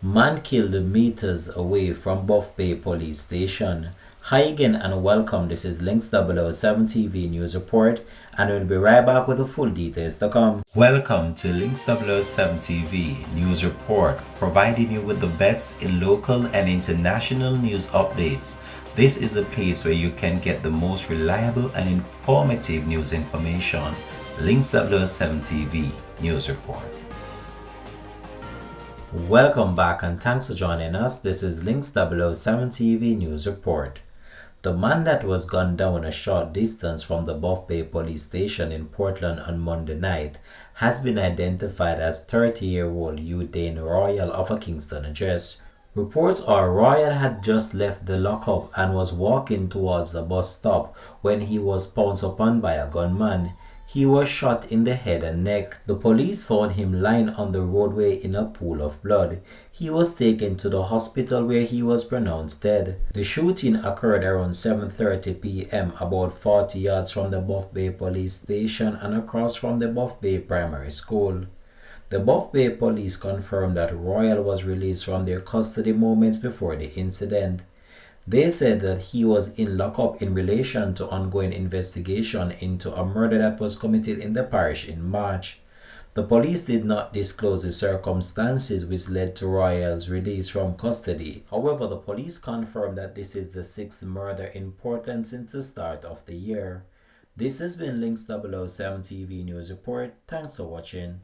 Man killed meters away from Buff Bay Police Station. Hi again and welcome. This is Links 007 TV News Report, and we'll be right back with the full details to come. Welcome to Links 007 TV News Report, providing you with the best in local and international news updates. This is a place where you can get the most reliable and informative news information. Links 007 TV News Report. Welcome back and thanks for joining us. This is Links 007 TV News Report. The man that was gunned down a short distance from the Buff Bay Police Station in Portland on Monday night has been identified as 30-year-old Udane Royal of a Kingston address. Reports are Royal had just left the lockup and was walking towards the bus stop when he was pounced upon by a gunman. He was shot in the head and neck. The police found him lying on the roadway in a pool of blood. He was taken to the hospital where he was pronounced dead. The shooting occurred around 7:30 p.m. about 40 yards from the Buff Bay Police Station and across from the Buff Bay Primary School. The Buff Bay Police confirmed that Royal was released from their custody moments before the incident. They said that he was in lockup in relation to ongoing investigation into a murder that was committed in the parish in March. The police did not disclose the circumstances which led to Royal's release from custody. However, the police confirmed that this is the sixth murder in Portland since the start of the year. This has been Links 007 TV News Report. Thanks for watching.